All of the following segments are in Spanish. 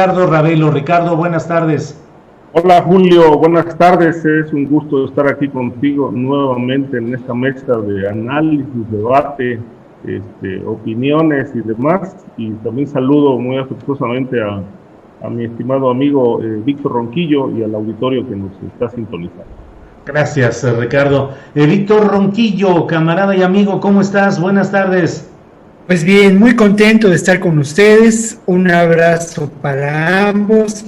Ricardo Ravelo. Ricardo, buenas tardes. Hola Julio, buenas tardes. Es un gusto estar aquí contigo nuevamente en esta mesa de análisis, debate, opiniones y demás. Y también saludo muy afectuosamente a mi estimado amigo Víctor Ronquillo y al auditorio que nos está sintonizando. Gracias, Ricardo. Víctor Ronquillo, camarada y amigo, ¿cómo estás? Buenas tardes. Pues bien, muy contento de estar con ustedes. Un abrazo para ambos.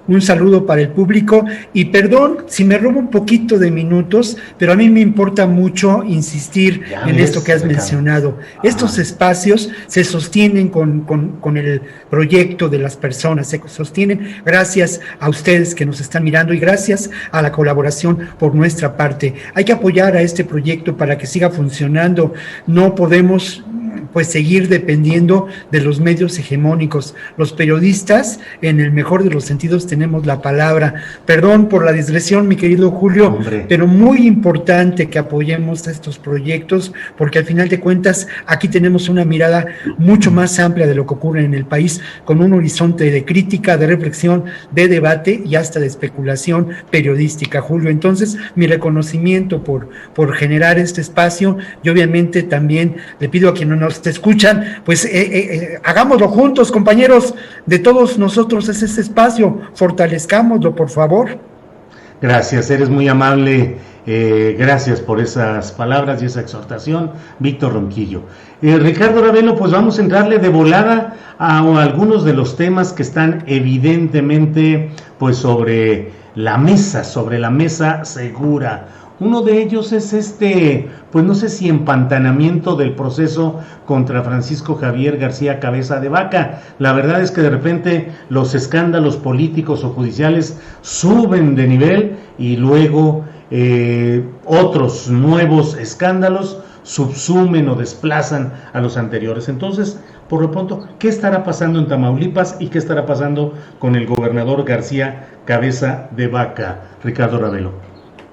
Un saludo para el público y perdón si me robo un poquito de minutos, pero a mí me importa mucho insistir en esto que has mencionado. Estos espacios se sostienen con el proyecto de las personas, se sostienen gracias a ustedes que nos están mirando y gracias a la colaboración por nuestra parte. Hay que apoyar a este proyecto para que siga funcionando. No podemos seguir dependiendo de los medios hegemónicos. Los periodistas, en el mejor de los sentidos, tenemos la palabra. Perdón por la digresión, mi querido Julio, pero muy importante que apoyemos estos proyectos, porque al final de cuentas, aquí tenemos una mirada mucho más amplia de lo que ocurre en el país, con un horizonte de crítica, de reflexión, de debate y hasta de especulación periodística, Julio. Entonces, mi reconocimiento por generar este espacio y obviamente también le pido a quienes nos escuchan, hagámoslo juntos, compañeros, de todos nosotros es ese espacio, fortalezcámoslo, por favor. Gracias, eres muy amable, gracias por esas palabras y esa exhortación, Víctor Ronquillo. Ricardo Ravelo, pues vamos a entrarle de volada a algunos de los temas que están evidentemente pues sobre la mesa segura. Uno de ellos es pues no sé si empantanamiento del proceso contra Francisco Javier García Cabeza de Vaca. La verdad es que de repente los escándalos políticos o judiciales suben de nivel y luego otros nuevos escándalos subsumen o desplazan a los anteriores. Entonces, por lo pronto, ¿qué estará pasando en Tamaulipas y qué estará pasando con el gobernador García Cabeza de Vaca, Ricardo Ravelo?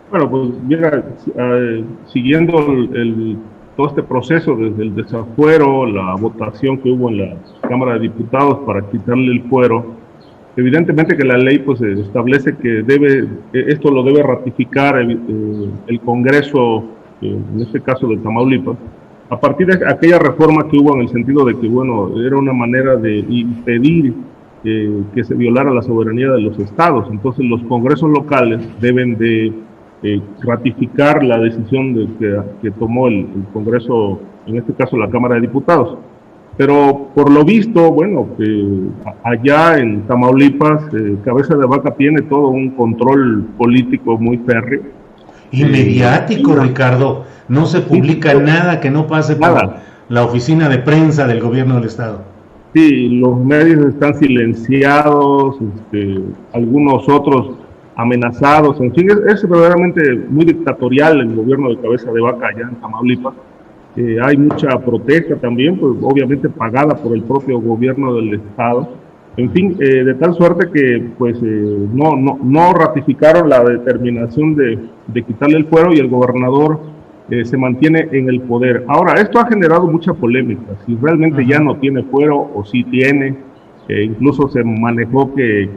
Bueno, pues mira, siguiendo todo este proceso desde el desafuero, la votación que hubo en la Cámara de Diputados para quitarle el fuero, evidentemente que la ley pues establece que esto lo debe ratificar el Congreso, en este caso de Tamaulipas, a partir de aquella reforma que hubo en el sentido de que, bueno, era una manera de impedir que se violara la soberanía de los estados. Entonces los congresos locales deben de ratificar la decisión que tomó el Congreso, en este caso la Cámara de Diputados. Pero por lo visto, bueno, allá en Tamaulipas, Cabeza de Vaca tiene todo un control político muy férreo. Y mediático, Ricardo. No se publica nada que no pase por la oficina de prensa del gobierno del estado. Sí, los medios están silenciados, algunos otros amenazados, en fin, es verdaderamente muy dictatorial el gobierno de Cabeza de Vaca allá en Tamaulipas. Hay mucha protesta también, pues obviamente pagada por el propio gobierno del estado. En fin, de tal suerte que pues no ratificaron la determinación de quitarle el fuero y el gobernador se mantiene en el poder. Ahora, esto ha generado mucha polémica, si realmente ya no tiene fuero o si tiene. Incluso se manejó que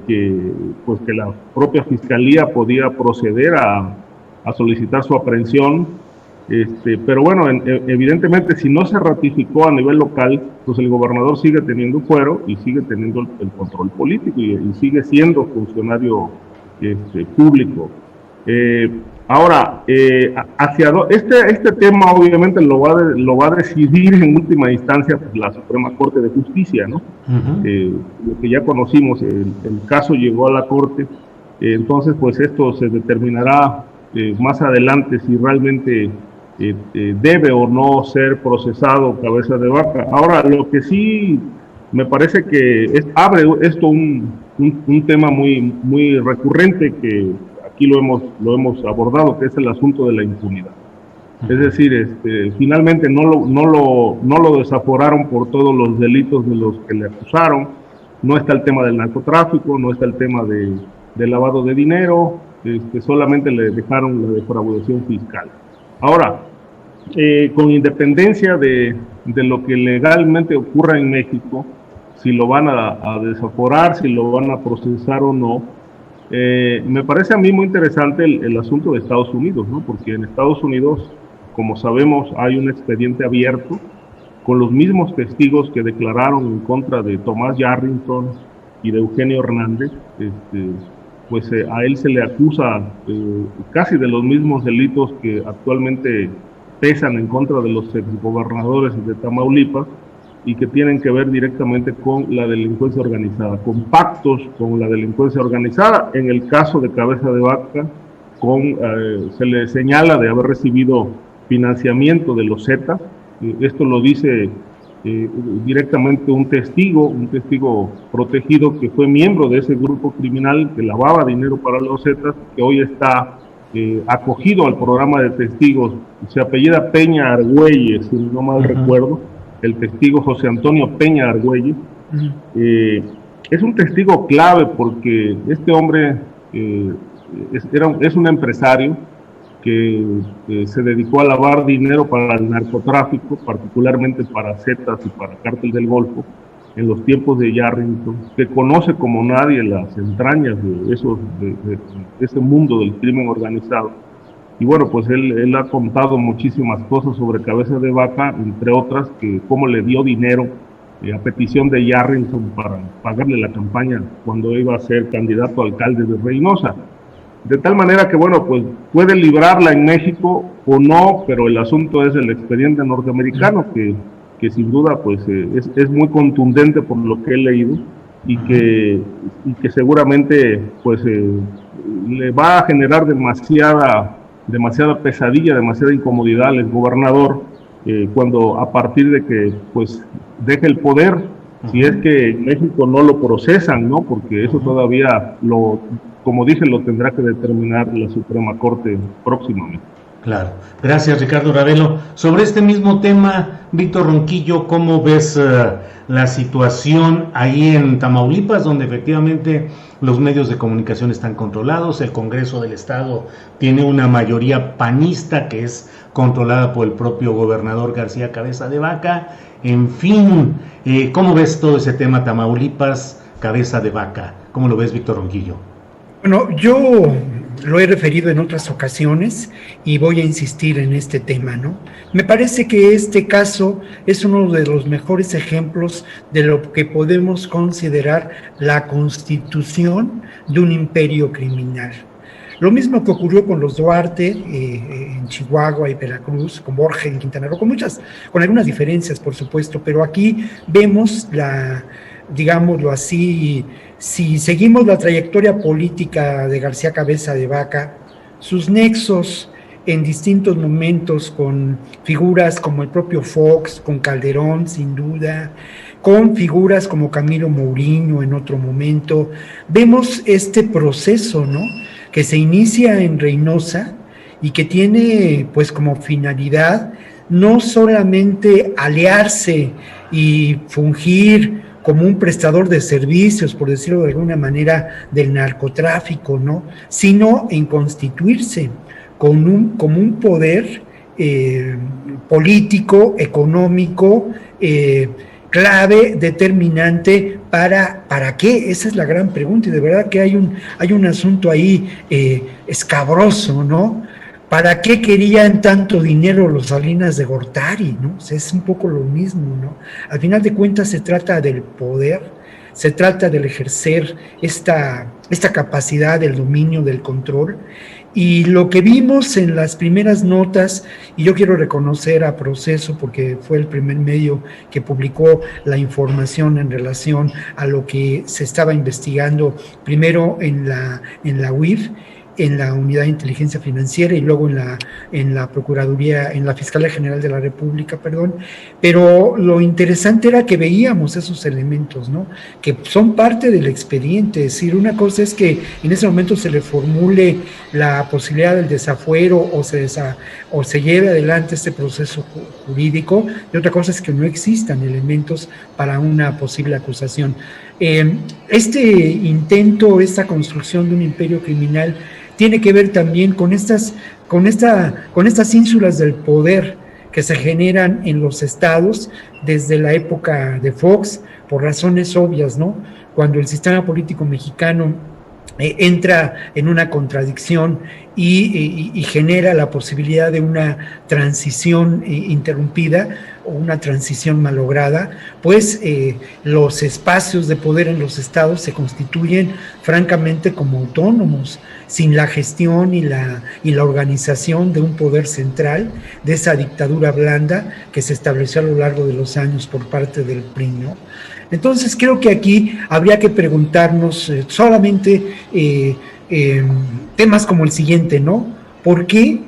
la propia fiscalía podía proceder a solicitar su aprehensión, pero bueno, evidentemente si no se ratificó a nivel local, pues el gobernador sigue teniendo fuero y sigue teniendo el control político y sigue siendo funcionario público. Ahora, este tema obviamente lo va a decidir en última instancia pues, la Suprema Corte de Justicia, ¿no? Lo que ya conocimos, el caso llegó a la Corte, entonces pues esto se determinará más adelante si realmente debe o no ser procesado Cabeza de Vaca. Ahora, lo que sí me parece que abre esto un tema muy recurrente que aquí lo hemos abordado, que es el asunto de la impunidad. Es decir, finalmente no lo desaforaron por todos los delitos de los que le acusaron. No está el tema del narcotráfico, no está el tema de lavado de dinero, solamente le dejaron la defraudación fiscal. Ahora, con independencia de lo que legalmente ocurra en México, si lo van a desaforar, si lo van a procesar o no. Me parece a mí muy interesante el asunto de Estados Unidos, ¿no? Porque en Estados Unidos, como sabemos, hay un expediente abierto con los mismos testigos que declararon en contra de Tomás Yarrington y de Eugenio Hernández. Pues a él se le acusa casi de los mismos delitos que actualmente pesan en contra de los exgobernadores de Tamaulipas y que tienen que ver directamente con la delincuencia organizada, con pactos con la delincuencia organizada. En el caso de Cabeza de Vaca, se le señala de haber recibido financiamiento de los Zetas. Esto lo dice directamente un testigo protegido que fue miembro de ese grupo criminal que lavaba dinero para los Zetas, que hoy está acogido al programa de testigos. Se apellida Peña Argüelles, si no mal recuerdo, el testigo José Antonio Peña Argüelles. Es un testigo clave porque este hombre es un empresario que se dedicó a lavar dinero para el narcotráfico, particularmente para Zetas y para Cártel del Golfo, en los tiempos de Yarrington, que conoce como nadie las entrañas de ese mundo del crimen organizado. Y bueno, pues él ha contado muchísimas cosas sobre Cabeza de Vaca, entre otras, que cómo le dio dinero a petición de Yarrington para pagarle la campaña cuando iba a ser candidato a alcalde de Reynosa. De tal manera que, bueno, pues puede librarla en México o no, pero el asunto es el expediente norteamericano, que sin duda pues es muy contundente por lo que he leído y que seguramente pues le va a generar demasiada pesadilla, demasiada incomodidad al exgobernador cuando a partir de que pues deje el poder, si es que en México no lo procesan, ¿no? Porque eso todavía como dije, lo tendrá que determinar la Suprema Corte próximamente. Claro. Gracias, Ricardo Ravelo. Sobre este mismo tema, Víctor Ronquillo, ¿cómo ves la situación ahí en Tamaulipas, donde efectivamente los medios de comunicación están controlados, el Congreso del Estado tiene una mayoría panista que es controlada por el propio gobernador García Cabeza de Vaca? En fin, ¿cómo ves todo ese tema Tamaulipas, Cabeza de Vaca? ¿Cómo lo ves, Víctor Ronquillo? Bueno, yo lo he referido en otras ocasiones y voy a insistir en este tema, ¿no? Me parece que este caso es uno de los mejores ejemplos de lo que podemos considerar la constitución de un imperio criminal. Lo mismo que ocurrió con los Duarte en Chihuahua y Veracruz, con Borges en Quintana Roo, con algunas diferencias, por supuesto, pero aquí vemos digámoslo así, si seguimos la trayectoria política de García Cabeza de Vaca, sus nexos en distintos momentos con figuras como el propio Fox, con Calderón, sin duda, con figuras como Camilo Mourinho en otro momento, vemos este proceso, ¿no?, que se inicia en Reynosa y que tiene pues como finalidad no solamente aliarse y fungir como un prestador de servicios, por decirlo de alguna manera, del narcotráfico, ¿no?, sino en constituirse como un poder político, económico, clave, determinante. ¿Para qué? Esa es la gran pregunta, y de verdad que hay un asunto ahí escabroso, ¿no? ¿Para qué querían tanto dinero los Salinas de Gortari, ¿no? O sea, es un poco lo mismo, ¿no? Al final de cuentas se trata del poder, se trata del ejercer esta capacidad del dominio, del control, y lo que vimos en las primeras notas, y yo quiero reconocer a Proceso porque fue el primer medio que publicó la información en relación a lo que se estaba investigando primero en la UIF, en la Unidad de Inteligencia Financiera, y luego en la Procuraduría, en la Fiscalía General de la República, perdón. Pero lo interesante era que veíamos esos elementos, ¿no?, que son parte del expediente. Es decir, una cosa es que en ese momento se le formule la posibilidad del desafuero o se lleve adelante este proceso jurídico, y otra cosa es que no existan elementos para una posible acusación. Este intento, esta construcción de un imperio criminal tiene que ver también con estas ínsulas del poder que se generan en los estados desde la época de Fox, por razones obvias, ¿no? Cuando el sistema político mexicano entra en una contradicción y genera la posibilidad de una transición interrumpida o una transición malograda, pues los espacios de poder en los estados se constituyen francamente como autónomos, sin la gestión y la organización de un poder central, de esa dictadura blanda que se estableció a lo largo de los años por parte del PRI, ¿no? Entonces creo que aquí habría que preguntarnos solamente temas como el siguiente, ¿no? ¿Por qué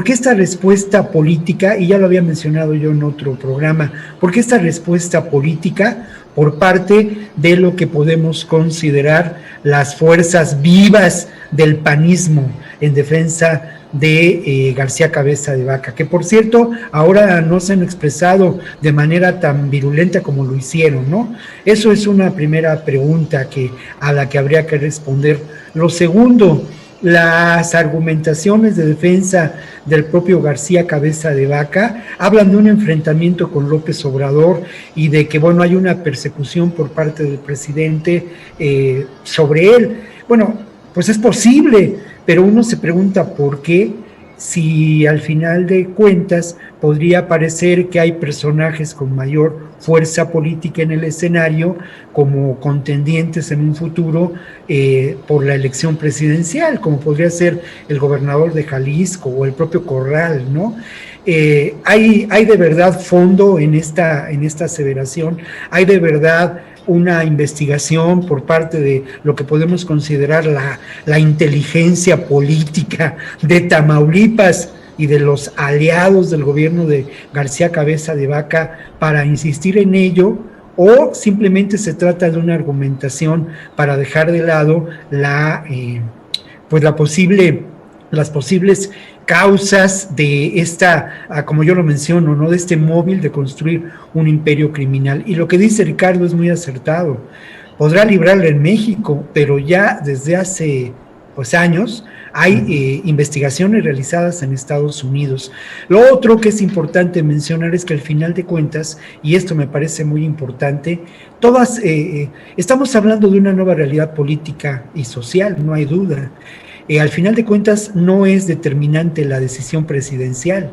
esta respuesta política, y ya lo había mencionado yo en otro programa, por qué esta respuesta política por parte de lo que podemos considerar las fuerzas vivas del panismo en defensa de García Cabeza de Vaca, que por cierto ahora no se han expresado de manera tan virulenta como lo hicieron, ¿no? Eso es una primera pregunta a la que habría que responder. Lo segundo, las argumentaciones de defensa del propio García Cabeza de Vaca hablan de un enfrentamiento con López Obrador y de que, bueno, hay una persecución por parte del presidente sobre él. Bueno, pues es posible, pero uno se pregunta por qué, si al final de cuentas podría parecer que hay personajes con mayor fuerza política en el escenario como contendientes en un futuro por la elección presidencial, como podría ser el gobernador de Jalisco o el propio Corral, ¿no? Hay de verdad fondo en esta aseveración, hay de verdad una investigación por parte de lo que podemos considerar la inteligencia política de Tamaulipas y de los aliados del gobierno de García Cabeza de Vaca para insistir en ello, o simplemente se trata de una argumentación para dejar de lado las posibles causas de esta, como yo lo menciono, ¿no?, de este móvil de construir un imperio criminal. Y lo que dice Ricardo es muy acertado. Podrá librarle en México, pero ya desde hace años hay investigaciones realizadas en Estados Unidos. Lo otro que es importante mencionar es que al final de cuentas, y esto me parece muy importante, estamos hablando de una nueva realidad política y social, no hay duda. Al final de cuentas no es determinante la decisión presidencial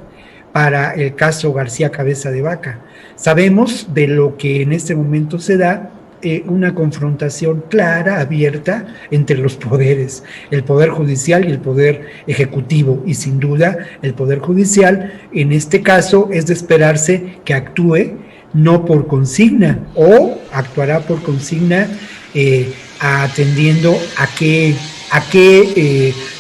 para el caso García Cabeza de Vaca. Sabemos de lo que en este momento se da, una confrontación clara, abierta entre los poderes, el poder judicial y el poder ejecutivo, y sin duda el poder judicial en este caso es de esperarse que actúe no por consigna, o actuará por consigna atendiendo a qué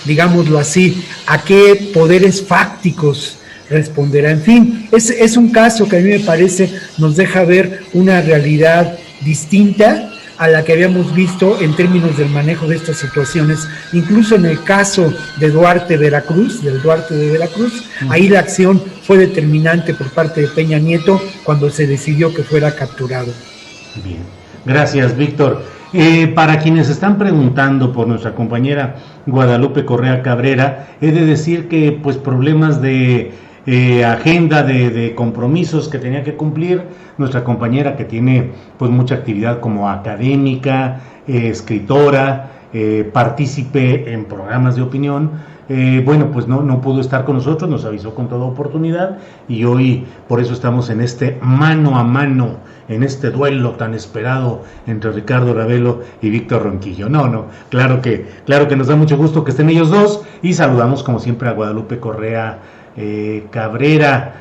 digámoslo así, a qué poderes fácticos responderá. En fin, es un caso que a mí me parece nos deja ver una realidad distinta a la que habíamos visto en términos del manejo de estas situaciones, incluso en el caso de Duarte de Veracruz, ahí la acción fue determinante por parte de Peña Nieto cuando se decidió que fuera capturado. Bien, gracias, Víctor. Para quienes están preguntando por nuestra compañera Guadalupe Correa Cabrera, he de decir que pues problemas de agenda, de compromisos que tenía que cumplir, nuestra compañera que tiene pues mucha actividad como académica, escritora, partícipe en programas de opinión, bueno, pues no pudo estar con nosotros, nos avisó con toda oportunidad, y hoy por eso estamos en este mano a mano, en este duelo tan esperado entre Ricardo Ravelo y Víctor Ronquillo. Claro que nos da mucho gusto que estén ellos dos, y saludamos como siempre a Guadalupe Correa Cabrera.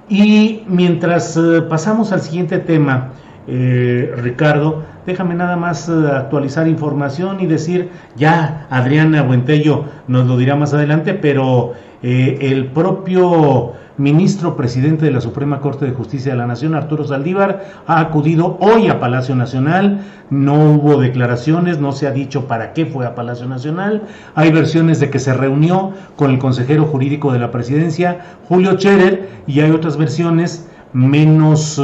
Y mientras pasamos al siguiente tema, Ricardo, déjame nada más actualizar información y decir, ya Adriana Buentello nos lo dirá más adelante, pero el propio ministro presidente de la Suprema Corte de Justicia de la Nación, Arturo Saldívar, ha acudido hoy a Palacio Nacional. No hubo declaraciones, no se ha dicho para qué fue a Palacio Nacional. Hay versiones de que se reunió con el consejero jurídico de la presidencia, Julio Scherer, y hay otras versiones menos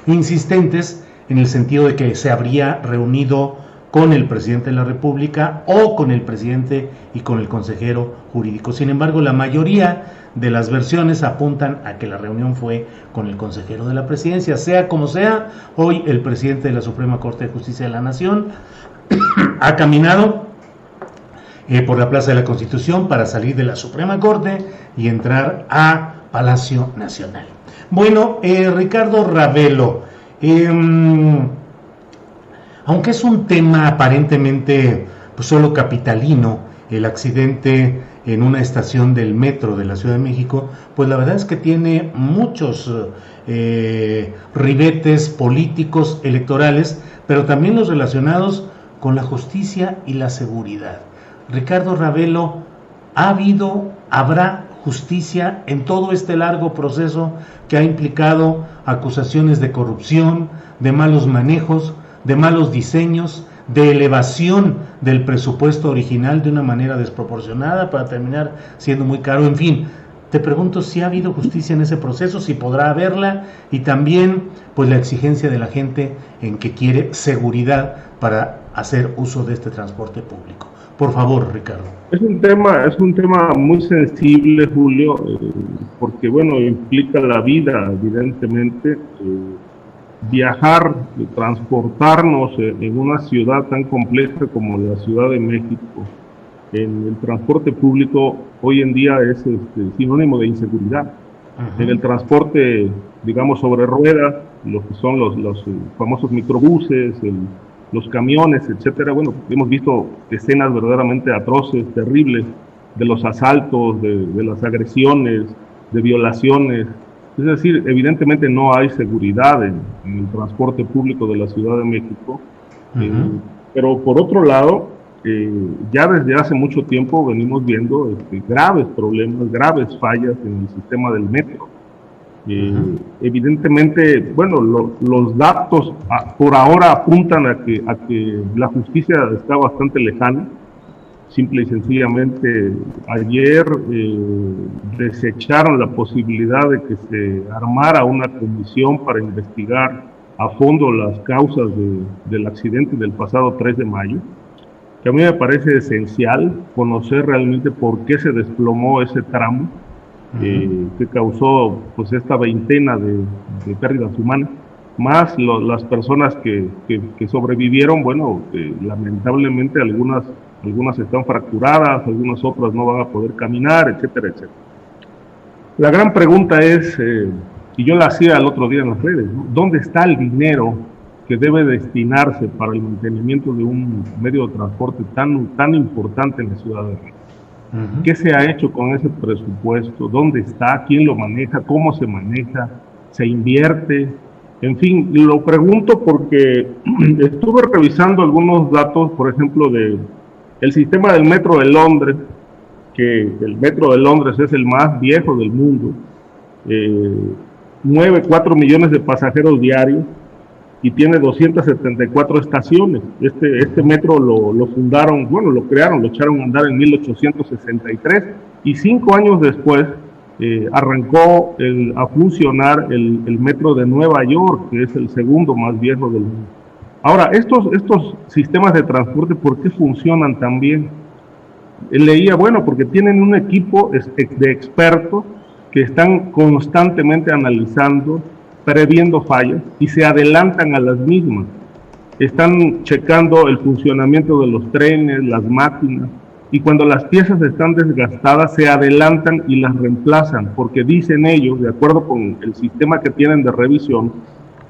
insistentes, en el sentido de que se habría reunido con el presidente de la República o con el presidente y con el consejero jurídico. Sin embargo, la mayoría de las versiones apuntan a que la reunión fue con el consejero de la presidencia. Sea como sea, hoy el presidente de la Suprema Corte de Justicia de la Nación ha caminado por la Plaza de la Constitución para salir de la Suprema Corte y entrar a Palacio Nacional. Bueno, Ricardo Ravelo, aunque es un tema aparentemente pues, solo capitalino, el accidente en una estación del metro de la Ciudad de México, pues la verdad es que tiene muchos ribetes políticos, electorales, pero también los relacionados con la justicia y la seguridad. Ricardo Ravelo, ¿habrá justicia en todo este largo proceso que ha implicado acusaciones de corrupción, de malos manejos, de malos diseños, de elevación del presupuesto original de una manera desproporcionada para terminar siendo muy caro? En fin, te pregunto si ha habido justicia en ese proceso, si podrá haberla, y también pues la exigencia de la gente en que quiere seguridad para hacer uso de este transporte público. Por favor, Ricardo. Es un tema muy sensible, Julio, porque bueno, implica la vida, evidentemente. Viajar, transportarnos en una ciudad tan compleja como la Ciudad de México, en el transporte público hoy en día es sinónimo de inseguridad. Uh-huh. En el transporte, digamos, sobre ruedas, lo que son los famosos microbuses, los camiones, etcétera. Bueno, hemos visto escenas verdaderamente atroces, terribles, de los asaltos, de las agresiones, de violaciones. Es decir, evidentemente no hay seguridad en el transporte público de la Ciudad de México. Uh-huh. Pero por otro lado, ya desde hace mucho tiempo venimos viendo graves problemas, graves fallas en el sistema del metro. Uh-huh. Evidentemente, bueno, los datos por ahora apuntan a que la justicia está bastante lejana. Simple y sencillamente, ayer desecharon la posibilidad de que se armara una comisión para investigar a fondo las causas del accidente del pasado 3 de mayo, que a mí me parece esencial conocer realmente por qué se desplomó ese tramo, que causó pues esta veintena de pérdidas humanas, más las personas que sobrevivieron. Bueno, lamentablemente algunas están fracturadas, algunas otras no van a poder caminar, etcétera, etcétera. La gran pregunta es, y yo la hacía el otro día en las redes, ¿no? ¿Dónde está el dinero que debe destinarse para el mantenimiento de un medio de transporte tan importante en la Ciudad de México? Uh-huh. ¿Qué se ha hecho con ese presupuesto? ¿Dónde está? ¿Quién lo maneja? ¿Cómo se maneja? ¿Se invierte? En fin, lo pregunto porque estuve revisando algunos datos, por ejemplo, el sistema del Metro de Londres, que el Metro de Londres es el más viejo del mundo, mueve 4 millones de pasajeros diarios y tiene 274 estaciones. Este metro lo fundaron, bueno, lo crearon, lo echaron a andar en 1863 y 5 años después arrancó a funcionar el metro de Nueva York, que es el segundo más viejo del mundo. Ahora, estos sistemas de transporte, ¿por qué funcionan tan bien? Leía, bueno, porque tienen un equipo de expertos que están constantemente analizando, previendo fallas y se adelantan a las mismas. Están checando el funcionamiento de los trenes, las máquinas, y cuando las piezas están desgastadas se adelantan y las reemplazan, porque dicen ellos, de acuerdo con el sistema que tienen de revisión,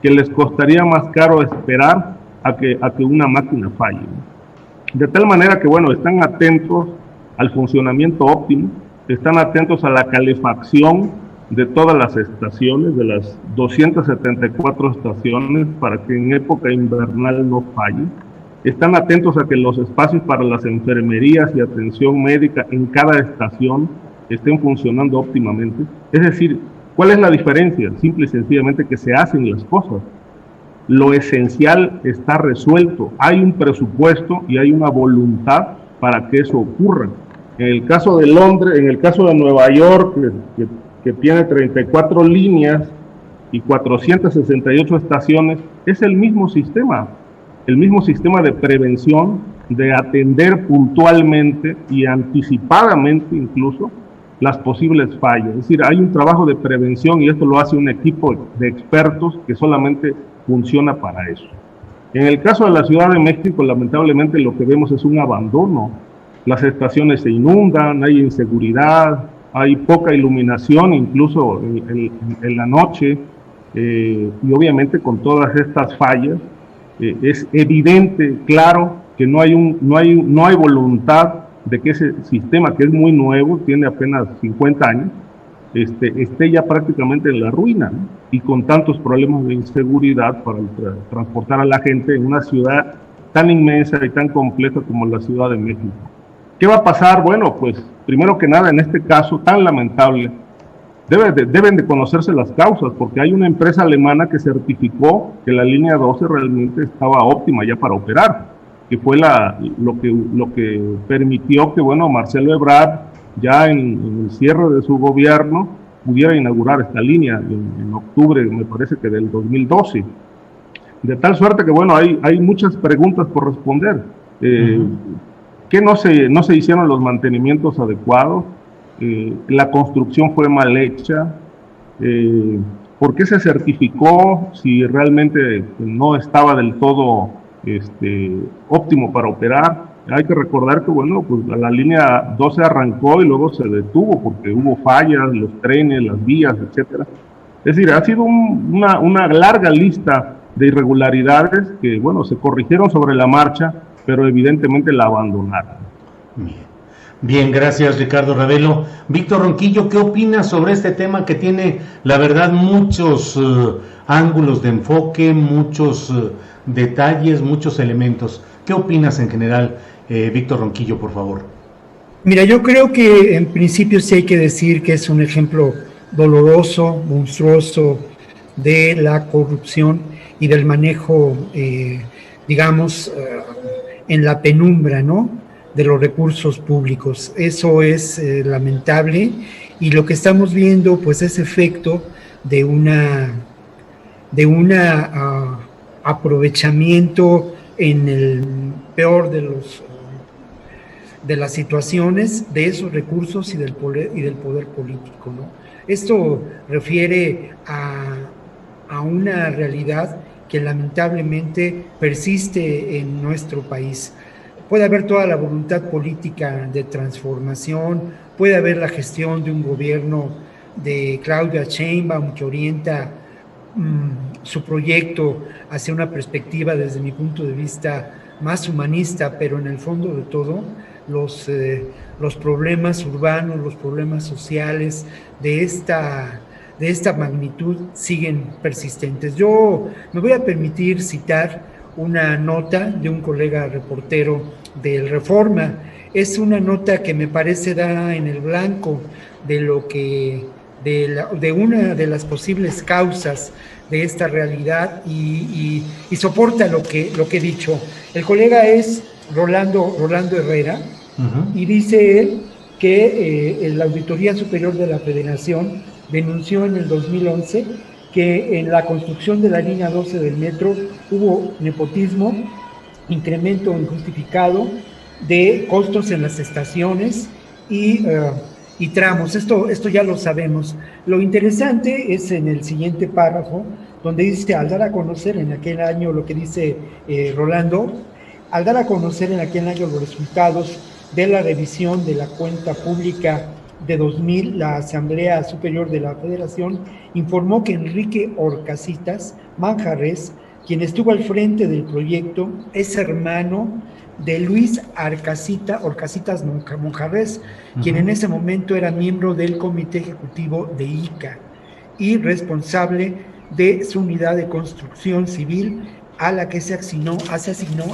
que les costaría más caro esperar a que una máquina falle. De tal manera que, bueno, están atentos al funcionamiento óptimo, están atentos a la calefacción de todas las estaciones, de las 274 estaciones, para que en época invernal no falle. Están atentos a que los espacios para las enfermerías y atención médica en cada estación estén funcionando óptimamente. Es decir, ¿cuál es la diferencia? Simple y sencillamente que se hacen las cosas. Lo esencial está resuelto. Hay un presupuesto y hay una voluntad para que eso ocurra. En el caso de Londres, en el caso de Nueva York, que tiene 34 líneas y 468 estaciones, es el mismo sistema. el mismo sistema de prevención, de atender puntualmente y anticipadamente incluso las posibles fallas. Es decir, hay un trabajo de prevención y esto lo hace un equipo de expertos que solamente funciona para eso. En el caso de la Ciudad de México, lamentablemente lo que vemos es un abandono. Las estaciones se inundan, hay inseguridad, hay poca iluminación, incluso en la noche, y obviamente con todas estas fallas, es evidente, claro, que no hay voluntad de que ese sistema, que es muy nuevo, tiene apenas 50 años, esté ya prácticamente en la ruina, ¿no? Y con tantos problemas de inseguridad para transportar a la gente en una ciudad tan inmensa y tan compleja como la Ciudad de México. ¿Qué va a pasar? Bueno, pues primero que nada, en este caso tan lamentable, deben de conocerse las causas, porque hay una empresa alemana que certificó que la línea 12 realmente estaba óptima ya para operar, que fue lo que permitió que, bueno, Marcelo Ebrard, ya en el cierre de su gobierno, pudiera inaugurar esta línea en octubre, me parece que del 2012. De tal suerte que, bueno, hay muchas preguntas por responder. ¿Qué no se hicieron los mantenimientos adecuados? La construcción fue mal hecha. ¿Por qué se certificó si realmente no estaba del todo óptimo para operar? Hay que recordar que, bueno, pues la línea 12 arrancó y luego se detuvo porque hubo fallas, los trenes, las vías, etcétera. Es decir, ha sido una larga lista de irregularidades que, bueno, se corrigieron sobre la marcha, pero evidentemente la abandonaron. Bien, gracias Ricardo Ravelo. Víctor Ronquillo, ¿qué opinas sobre este tema que tiene, la verdad, muchos ángulos de enfoque, muchos detalles, muchos elementos? ¿Qué opinas en general, Víctor Ronquillo, por favor? Mira, yo creo que en principio sí hay que decir que es un ejemplo doloroso, monstruoso de la corrupción y del manejo, digamos, en la penumbra, ¿no?, de los recursos públicos. Eso es lamentable, y lo que estamos viendo, pues, es efecto de aprovechamiento en el peor de las situaciones de esos recursos y del poder político, ¿no? Esto refiere a una realidad que lamentablemente persiste en nuestro país. Puede haber toda la voluntad política de transformación, puede haber la gestión de un gobierno de Claudia Sheinbaum que orienta su proyecto hacia una perspectiva, desde mi punto de vista, más humanista, pero en el fondo de todo, los problemas urbanos, los problemas sociales de esta magnitud siguen persistentes. Yo me voy a permitir citar una nota de un colega reportero del Reforma. Es una nota que me parece da en el blanco de una de las posibles causas de esta realidad y soporta lo que he dicho. El colega es Rolando Herrera, y dice él que la Auditoría Superior de la Federación denunció en el 2011 que en la construcción de la línea 12 del metro hubo nepotismo, incremento injustificado de costos en las estaciones y tramos. Esto ya lo sabemos. Lo interesante es en el siguiente párrafo, donde dice, al dar a conocer en aquel año, lo que dice Rolando, al dar a conocer en aquel año los resultados de la revisión de la cuenta pública de 2000, la Asamblea Superior de la Federación informó que Enrique Horcasitas Manjarres, quien estuvo al frente del proyecto, es hermano de Luis Horcasitas Manjarres, quien en ese momento era miembro del Comité Ejecutivo de ICA y responsable de su unidad de construcción civil a la que se asignó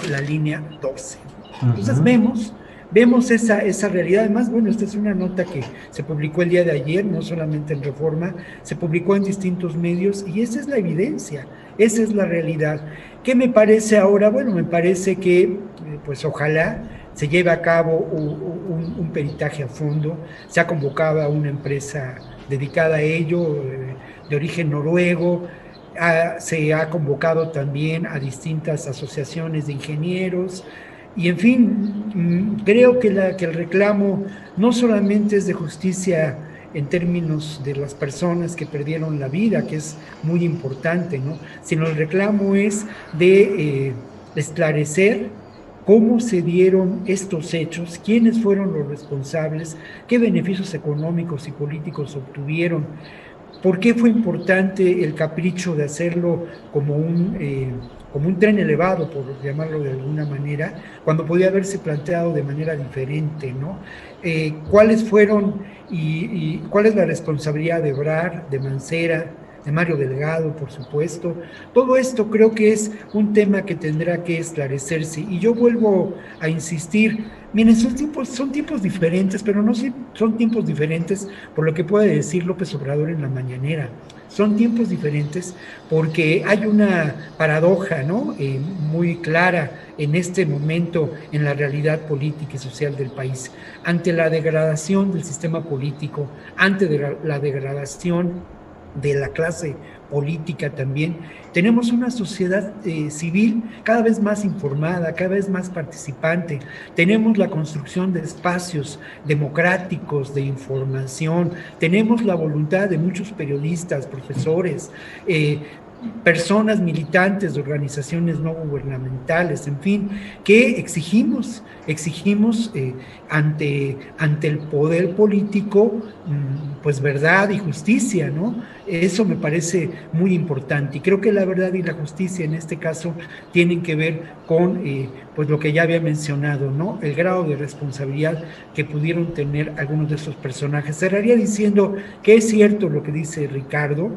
la línea 12. Entonces vemos esa realidad. Además, bueno, esta es una nota que se publicó el día de ayer, no solamente en Reforma, se publicó en distintos medios, y esa es la evidencia, esa es la realidad. ¿Qué me parece ahora? Bueno, me parece que, pues ojalá se lleve a cabo un peritaje a fondo. Se ha convocado a una empresa dedicada a ello, de origen noruego, se ha convocado también a distintas asociaciones de ingenieros y en fin, creo que el reclamo no solamente es de justicia en términos de las personas que perdieron la vida, que es muy importante, ¿no? Sino el reclamo es de esclarecer cómo se dieron estos hechos, quiénes fueron los responsables, qué beneficios económicos y políticos obtuvieron. ¿Por qué fue importante el capricho de hacerlo como un tren elevado, por llamarlo de alguna manera, cuando podía haberse planteado de manera diferente, ¿no? ¿Cuáles fueron y cuál es la responsabilidad de Ebrard, de Mancera, de Mario Delgado, por supuesto? Todo esto creo que es un tema que tendrá que esclarecerse. Y yo vuelvo a insistir, miren, son tiempos diferentes, pero no son tiempos diferentes por lo que puede decir López Obrador en la mañanera. Son tiempos diferentes porque hay una paradoja, ¿no? Muy clara en este momento en la realidad política y social del país. Ante la degradación del sistema político, ante la degradación de la clase política también, tenemos una sociedad civil cada vez más informada, cada vez más participante, tenemos la construcción de espacios democráticos de información, tenemos la voluntad de muchos periodistas, profesores, personas militantes de organizaciones no gubernamentales, en fin, que exigimos ante el poder político, pues verdad y justicia, ¿no? Eso me parece muy importante y creo que la verdad y la justicia en este caso tienen que ver con pues lo que ya había mencionado, ¿no? El grado de responsabilidad que pudieron tener algunos de estos personajes. Cerraría diciendo que es cierto lo que dice Ricardo.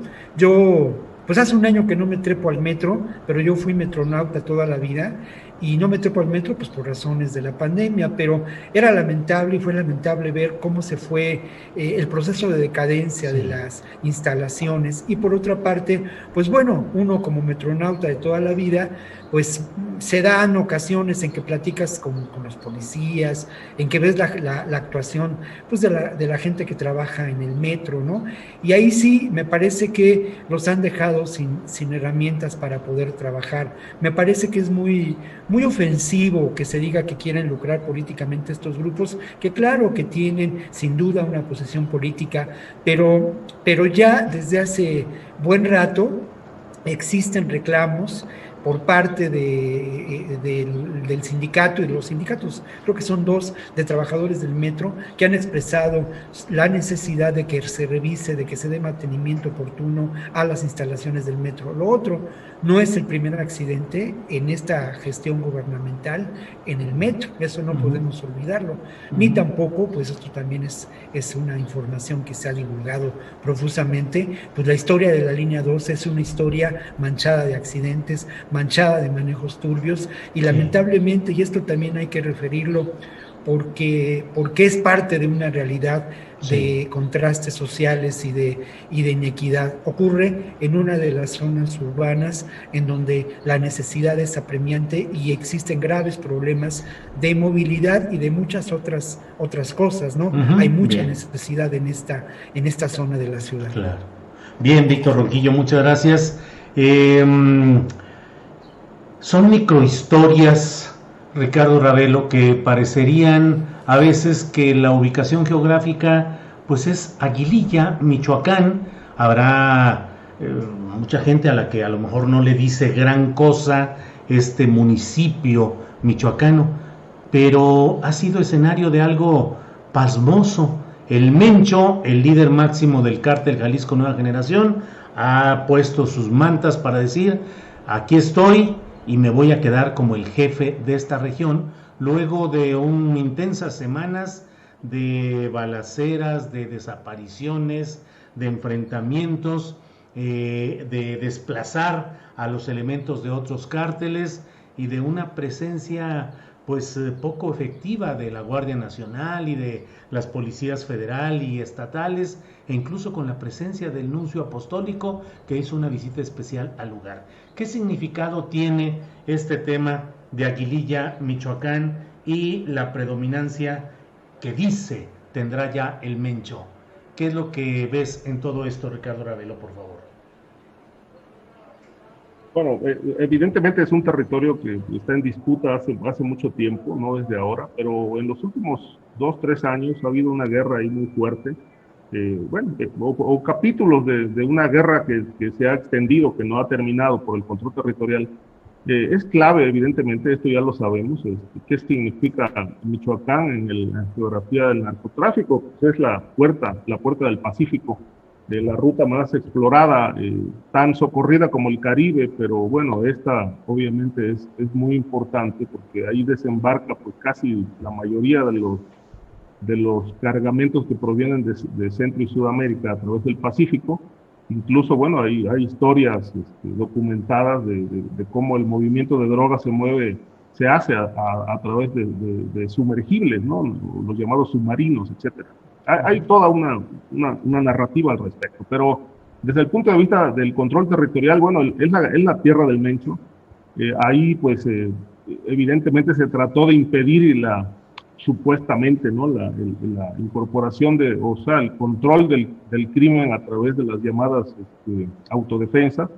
Pues hace un año que no me trepo al metro, pero yo fui metronauta toda la vida y no me trepo al metro pues por razones de la pandemia, pero era lamentable y fue lamentable ver cómo se fue el proceso de decadencia de las instalaciones. Y por otra parte, pues bueno, uno como metronauta de toda la vida, pues se dan ocasiones en que platicas con los policías, en que ves la actuación pues de la gente que trabaja en el metro, ¿no? Y ahí sí me parece que los han dejado sin herramientas para poder trabajar. Me parece que es muy ofensivo que se diga que quieren lucrar políticamente estos grupos, que claro que tienen sin duda una posición política, pero ya desde hace buen rato existen reclamos por parte del sindicato y de los sindicatos, creo que son dos, de trabajadores del metro, que han expresado la necesidad de que se revise, de que se dé mantenimiento oportuno a las instalaciones del metro. Lo otro, no es el primer accidente en esta gestión gubernamental en el metro, eso no podemos olvidarlo, ni tampoco, pues esto también es una información que se ha divulgado profusamente, pues la historia de la línea 2 es una historia manchada de accidentes, manchada de manejos turbios y lamentablemente, y esto también hay que referirlo, porque es parte de una realidad de contrastes sociales y de inequidad. Ocurre en una de las zonas urbanas en donde la necesidad es apremiante y existen graves problemas de movilidad y de muchas otras cosas, ¿no? Hay mucha necesidad en esta zona de la ciudad. Claro. Bien, Víctor Ronquillo, muchas gracias. Son microhistorias, Ricardo Ravelo, que parecerían a veces que la ubicación geográfica pues es Aguililla, Michoacán. Habrá mucha gente a la que a lo mejor no le dice gran cosa este municipio michoacano, pero ha sido escenario de algo pasmoso. El Mencho, el líder máximo del cártel Jalisco Nueva Generación, ha puesto sus mantas para decir: aquí estoy y me voy a quedar como el jefe de esta región, luego de intensas semanas de balaceras, de desapariciones, de enfrentamientos, de desplazar a los elementos de otros cárteles y de una presencia pues poco efectiva de la Guardia Nacional y de las policías federal y estatales, e incluso con la presencia del nuncio apostólico que hizo una visita especial al lugar. ¿Qué significado tiene este tema de Aguililla, Michoacán, y la predominancia que dice tendrá ya el Mencho? ¿Qué es lo que ves en todo esto, Ricardo Ravelo, por favor? Bueno, evidentemente es un territorio que está en disputa hace mucho tiempo, no desde ahora, pero en los últimos 2, 3 años ha habido una guerra ahí muy fuerte, o capítulos de una guerra que se ha extendido, que no ha terminado por el control territorial. Es clave, evidentemente, esto ya lo sabemos, qué significa Michoacán en la geografía del narcotráfico. Pues es la puerta del Pacífico, de la ruta más explorada, tan socorrida como el Caribe, pero bueno, esta obviamente es muy importante porque ahí desembarca pues casi la mayoría de los cargamentos que provienen de Centro y Sudamérica a través del Pacífico. Incluso, bueno, hay historias documentadas de cómo el movimiento de drogas se hace a través de sumergibles, ¿no? Los llamados submarinos, etcétera. Hay toda una narrativa al respecto, pero desde el punto de vista del control territorial, bueno, es la tierra del Mencho. Ahí, pues, evidentemente se trató de impedir supuestamente, ¿no? La incorporación o sea, el control del crimen a través de las llamadas autodefensas,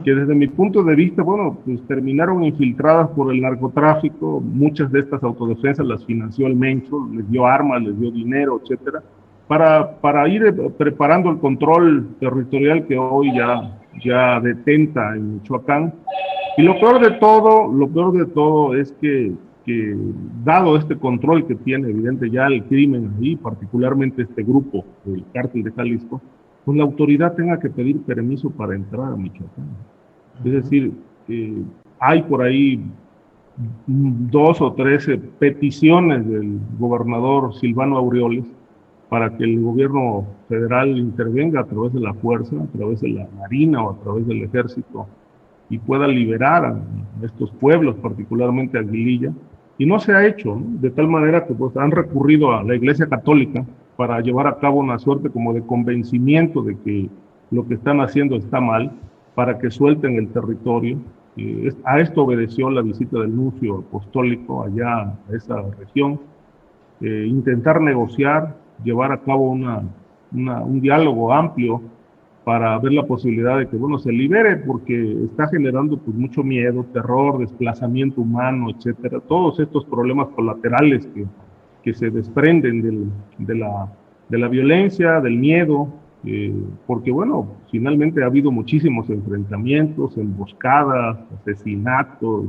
que desde mi punto de vista, bueno, pues terminaron infiltradas por el narcotráfico. Muchas de estas autodefensas las financió el Mencho, les dio armas, les dio dinero, etcétera, para ir preparando el control territorial que hoy ya detenta en Michoacán. Y lo peor de todo es que dado este control que tiene evidente ya el crimen ahí, particularmente este grupo, el Cártel de Jalisco, pues la autoridad tenga que pedir permiso para entrar a Michoacán. Es decir, hay por ahí 2 o 13 peticiones del gobernador Silvano Aureoles para que el gobierno federal intervenga a través de la fuerza, a través de la Marina o a través del Ejército, y pueda liberar a estos pueblos, particularmente a Aguililla, y no se ha hecho, ¿no? De tal manera que pues han recurrido a la Iglesia Católica para llevar a cabo una suerte como de convencimiento de que lo que están haciendo está mal, para que suelten el territorio. A esto obedeció la visita del nuncio apostólico allá a esa región, intentar negociar, llevar a cabo un diálogo amplio para ver la posibilidad de que, bueno, se libere, porque está generando pues mucho miedo, terror, desplazamiento humano, etcétera, todos estos problemas colaterales que se desprenden de la violencia, del miedo, porque, bueno, finalmente ha habido muchísimos enfrentamientos, emboscadas, asesinatos,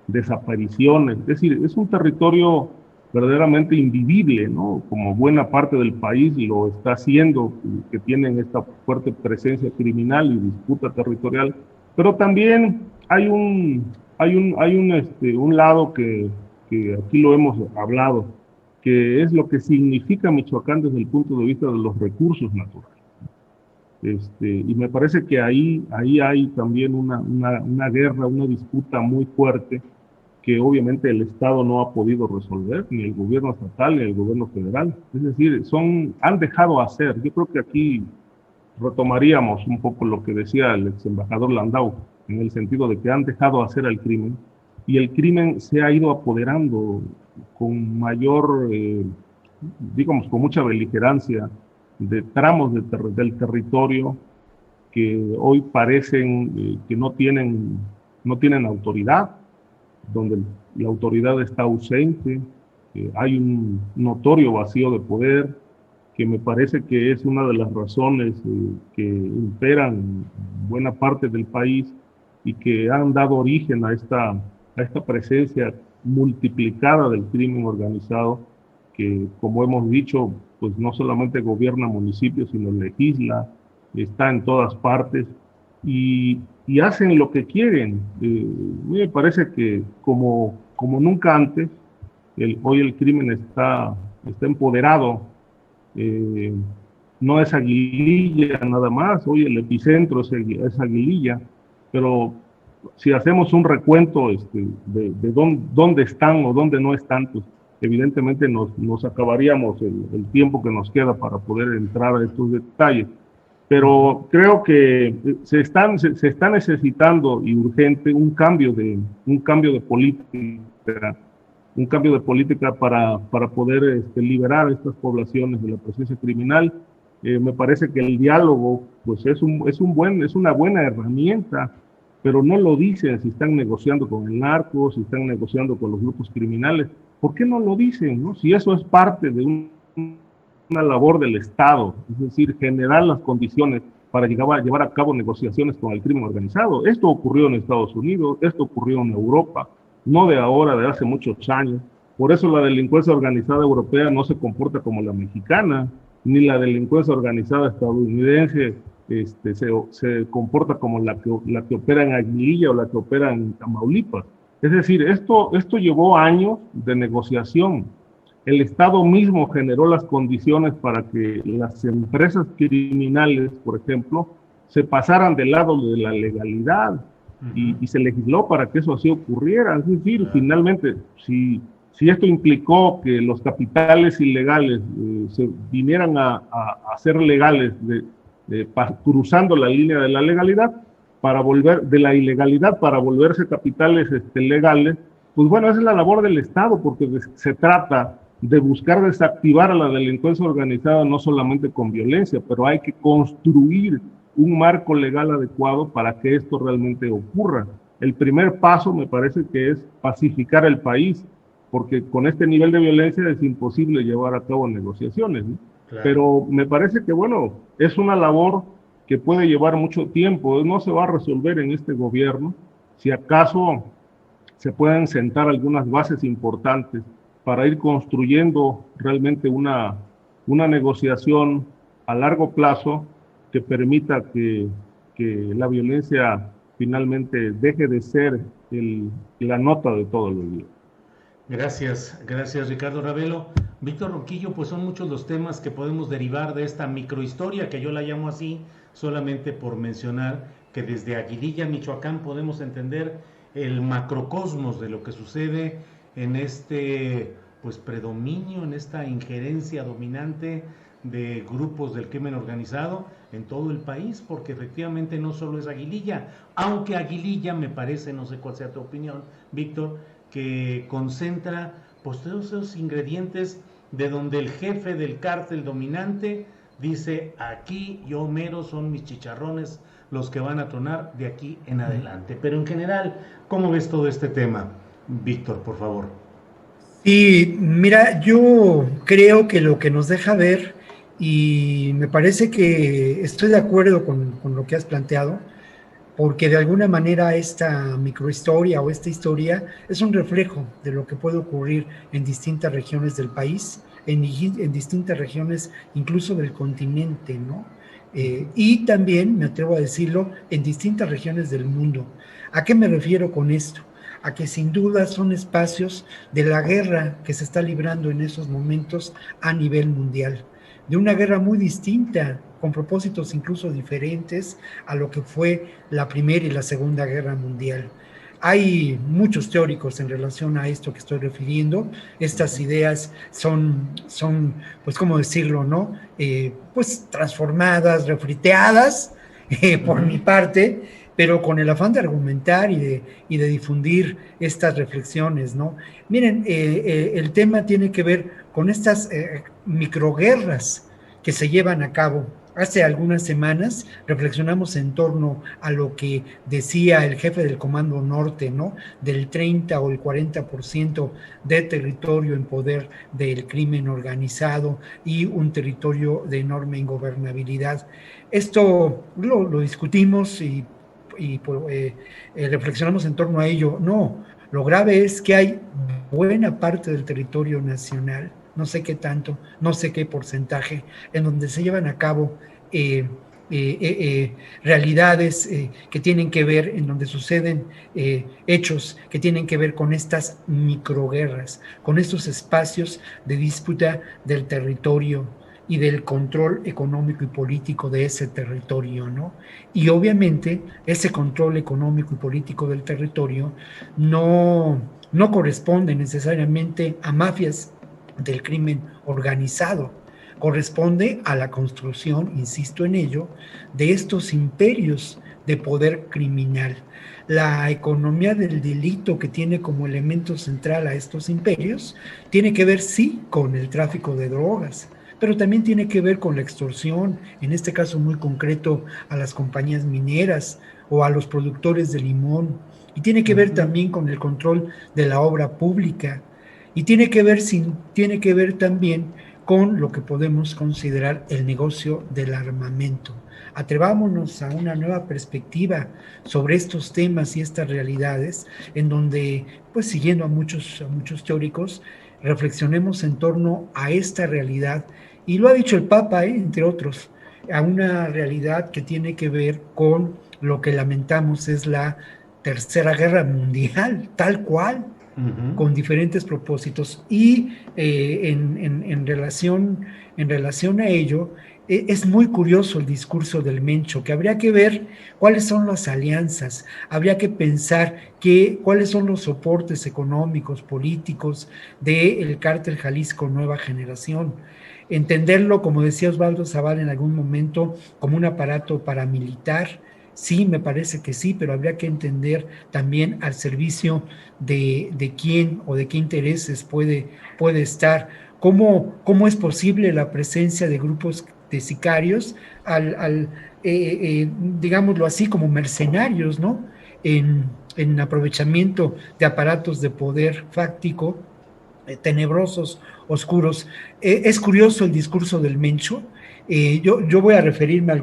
desapariciones. Es decir, es un territorio verdaderamente invivible, ¿no? Como buena parte del país lo está haciendo, que tienen esta fuerte presencia criminal y disputa territorial, pero también hay un lado que aquí lo hemos hablado, que es lo que significa Michoacán desde el punto de vista de los recursos naturales. Y me parece que ahí hay también una guerra, una disputa muy fuerte, que obviamente el Estado no ha podido resolver, ni el gobierno estatal, ni el gobierno federal. Es decir, han dejado hacer. Yo creo que aquí retomaríamos un poco lo que decía el ex embajador Landau, en el sentido de que han dejado hacer al crimen, y el crimen se ha ido apoderando con mayor, digamos, con mucha beligerancia, de tramos del territorio que hoy parecen que no tienen autoridad, donde la autoridad está ausente, hay un notorio vacío de poder, que me parece que es una de las razones que imperan en buena parte del país y que han dado origen a esta presencia multiplicada del crimen organizado, que, como hemos dicho, pues no solamente gobierna municipios, sino legisla, está en todas partes, y hacen lo que quieren. A mí me parece que como nunca antes, hoy el crimen está empoderado. No es Aguililla nada más, hoy el epicentro es Aguililla, pero si hacemos un recuento de dónde están o dónde no están, pues evidentemente nos acabaríamos el tiempo que nos queda para poder entrar a estos detalles. Pero creo que se está necesitando y urgente un cambio de política para poder liberar a estas poblaciones de la presencia criminal. Me parece que el diálogo pues es una buena herramienta pero no lo dicen si están negociando con el narco, si están negociando con los grupos criminales. ¿Por qué no lo dicen, no? Si eso es parte de una labor del Estado, es decir, generar las condiciones para llevar a cabo negociaciones con el crimen organizado. Esto ocurrió en Estados Unidos, esto ocurrió en Europa, no de ahora, de hace muchos años. Por eso la delincuencia organizada europea no se comporta como la mexicana, ni la delincuencia organizada estadounidense se comporta como la que opera en Aguililla o la que opera en Tamaulipas. Es decir, esto llevó años de negociación. El Estado mismo generó las condiciones para que las empresas criminales, por ejemplo, se pasaran del lado de la legalidad y se legisló para que eso así ocurriera. Es decir, finalmente, si esto implicó que los capitales ilegales se vinieran a ser legales cruzando la línea de la legalidad, de la ilegalidad para volverse capitales legales, pues bueno, esa es la labor del Estado, porque se trata de buscar desactivar a la delincuencia organizada no solamente con violencia, pero hay que construir un marco legal adecuado para que esto realmente ocurra. El primer paso me parece que es pacificar el país, porque con este nivel de violencia es imposible llevar a cabo negociaciones, ¿no? Claro. Pero me parece que, bueno, es una labor que puede llevar mucho tiempo, no se va a resolver en este gobierno. Si acaso se pueden sentar algunas bases importantes para ir construyendo realmente una negociación a largo plazo que permita que la violencia finalmente deje de ser la nota de todos los días. Gracias Ricardo Ravelo. Víctor Ronquillo, pues son muchos los temas que podemos derivar de esta microhistoria, que yo la llamo así, solamente por mencionar que desde Aguililla, Michoacán, podemos entender el macrocosmos de lo que sucede en este pues predominio, en esta injerencia dominante de grupos del crimen organizado en todo el país, porque efectivamente no solo es Aguililla, aunque Aguililla me parece, no sé cuál sea tu opinión, Víctor, que concentra pues todos esos ingredientes de donde el jefe del cártel dominante dice: aquí yo mero, son mis chicharrones los que van a tronar de aquí en adelante. Pero en general, ¿cómo ves todo este tema, Víctor, por favor? Sí, mira, yo creo que lo que nos deja ver, y me parece que estoy de acuerdo con lo que has planteado, porque de alguna manera esta microhistoria o esta historia es un reflejo de lo que puede ocurrir en distintas regiones del país, en distintas regiones incluso del continente, ¿no? Y también, me atrevo a decirlo, en distintas regiones del mundo. ¿A qué me refiero con esto? A que sin duda son espacios de la guerra que se está librando en esos momentos a nivel mundial, de una guerra muy distinta, con propósitos incluso diferentes a lo que fue la Primera y la Segunda Guerra Mundial. Hay muchos teóricos en relación a esto que estoy refiriendo. Estas ideas son pues, ¿cómo decirlo, no? Pues transformadas, refriteadas, por mi parte, pero con el afán de argumentar y de difundir estas reflexiones, ¿no? Miren, el tema tiene que ver con estas microguerras que se llevan a cabo. Hace algunas semanas reflexionamos en torno a lo que decía el jefe del Comando Norte, ¿no? Del 30 o el 40% de territorio en poder del crimen organizado y un territorio de enorme ingobernabilidad. Esto lo discutimos y reflexionamos en torno a ello. No, lo grave es que hay buena parte del territorio nacional, no sé qué tanto, no sé qué porcentaje, en donde se llevan a cabo realidades que tienen que ver, en donde suceden hechos que tienen que ver con estas microguerras, con estos espacios de disputa del territorio y del control económico y político de ese territorio, ¿no? Y obviamente ese control económico y político del territorio no corresponde necesariamente a mafias del crimen organizado, corresponde a la construcción, insisto en ello, de estos imperios de poder criminal. La economía del delito, que tiene como elemento central a estos imperios, tiene que ver, sí, con el tráfico de drogas, pero también tiene que ver con la extorsión, en este caso muy concreto a las compañías mineras, o a los productores de limón, y tiene que ver también con el control de la obra pública, y tiene que ver también con lo que podemos considerar el negocio del armamento. Atrevámonos a una nueva perspectiva sobre estos temas y estas realidades, en donde, pues siguiendo a muchos teóricos, reflexionemos en torno a esta realidad, y lo ha dicho el Papa, entre otros, a una realidad que tiene que ver con lo que lamentamos es la Tercera Guerra Mundial, tal cual, con diferentes propósitos. Y en relación a ello, es muy curioso el discurso del Mencho, que habría que ver cuáles son las alianzas, habría que pensar cuáles son los soportes económicos, políticos del cártel Jalisco Nueva Generación. Entenderlo, como decía Osvaldo Zaval en algún momento, como un aparato paramilitar. Sí, me parece que sí, pero habría que entender también al servicio de quién o de qué intereses puede estar. ¿Cómo es posible la presencia de grupos de sicarios digámoslo así, como mercenarios, ¿no? En aprovechamiento de aparatos de poder fáctico, tenebrosos, oscuros. Es curioso el discurso del Mencho. Yo voy a referirme a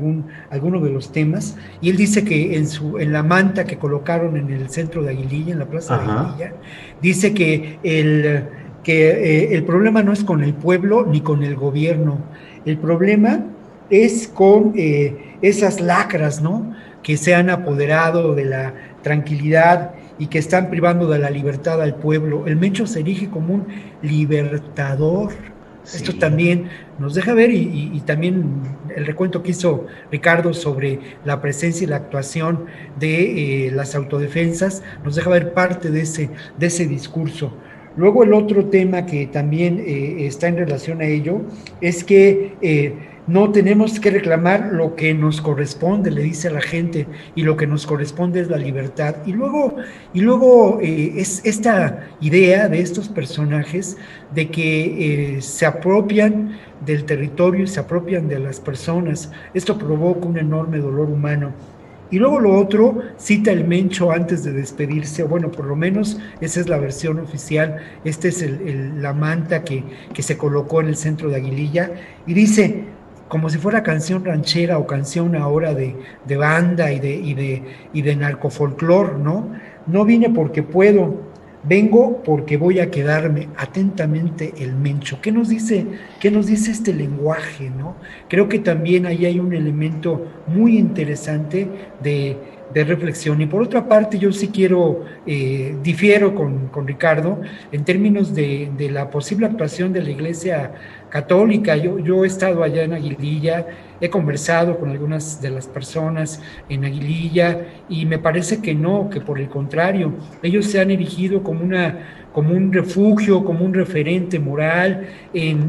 alguno de los temas, y él dice que en la manta que colocaron en el centro de Aguililla, en la plaza de Aguililla, dice que el problema no es con el pueblo ni con el gobierno, el problema es con esas lacras, ¿no?, que se han apoderado de la tranquilidad y que están privando de la libertad al pueblo. El Mencho se erige como un libertador. Sí. Esto también nos deja ver, y también el recuento que hizo Ricardo sobre la presencia y la actuación de las autodefensas, nos deja ver parte de ese discurso. Luego el otro tema que también está en relación a ello es que no tenemos que reclamar lo que nos corresponde, le dice a la gente, y lo que nos corresponde es la libertad. Y luego es esta idea de estos personajes de que se apropian del territorio y se apropian de las personas. Esto provoca un enorme dolor humano. Y luego lo otro, cita el Mencho antes de despedirse, o bueno, por lo menos esa es la versión oficial. Esta es la manta que se colocó en el centro de Aguililla, y dice, como si fuera canción ranchera o canción ahora de banda y de narcofolclor, ¿no? No vine porque puedo, vengo porque voy a quedarme. Atentamente el Mencho. ¿Qué nos dice este lenguaje, no? Creo que también ahí hay un elemento muy interesante de reflexión. Y por otra parte, yo sí difiero con Ricardo en términos de la posible actuación de la Iglesia Católica. Yo he estado allá en Aguililla, he conversado con algunas de las personas en Aguililla, y me parece que no, que por el contrario, ellos se han erigido como un refugio, como un referente moral,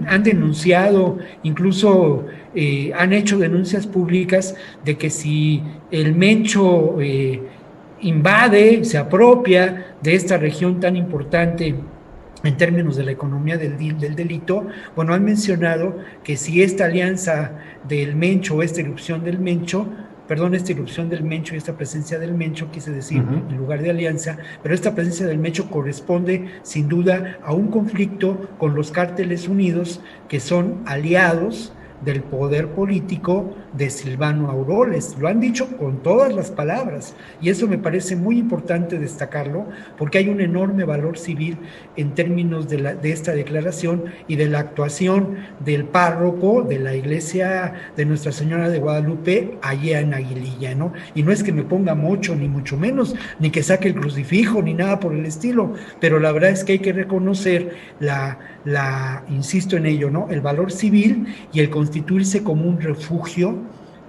han denunciado, incluso han hecho denuncias públicas de que si el Mencho invade, se apropia de esta región tan importante en términos de la economía del delito, bueno, han mencionado que si esta alianza del Mencho, esta irrupción del Mencho y esta presencia del Mencho, quise decir, en lugar de alianza, pero esta presencia del Mencho corresponde sin duda a un conflicto con los cárteles unidos, que son aliados del poder político de Silvano Aureoles. Lo han dicho con todas las palabras, y eso me parece muy importante destacarlo, porque hay un enorme valor civil en términos de esta declaración y de la actuación del párroco de la iglesia de Nuestra Señora de Guadalupe allá en Aguililla, ¿no? Y no es que me ponga mocho, ni mucho menos, ni que saque el crucifijo, ni nada por el estilo, pero la verdad es que hay que reconocer insisto en ello, ¿no?, el valor civil y el constituirse como un refugio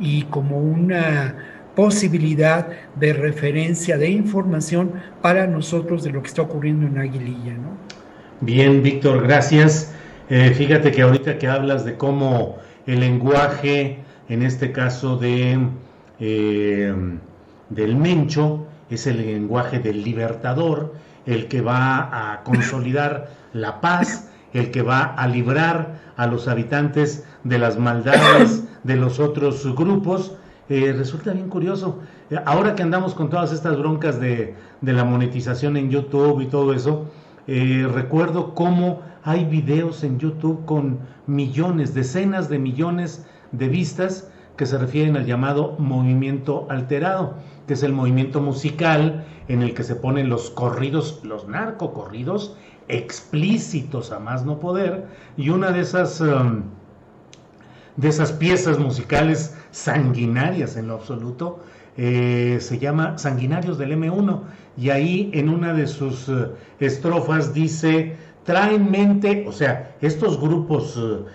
y como una posibilidad de referencia, de información para nosotros de lo que está ocurriendo en Aguililla, ¿no? Bien, Víctor, gracias. Fíjate que ahorita que hablas de cómo el lenguaje, en este caso del Mencho, es el lenguaje del libertador, el que va a consolidar la paz, el que va a librar a los habitantes de las maldades de los otros grupos. Resulta bien curioso. Ahora que andamos con todas estas broncas de la monetización en YouTube y todo eso, recuerdo cómo hay videos en YouTube con millones, decenas de millones de vistas que se refieren al llamado movimiento alterado, que es el movimiento musical en el que se ponen los corridos, los narcocorridos explícitos a más no poder, y una de esas piezas musicales sanguinarias en lo absoluto, se llama Sanguinarios del M1, y ahí en una de sus estrofas dice: traen mente, o sea, estos grupos,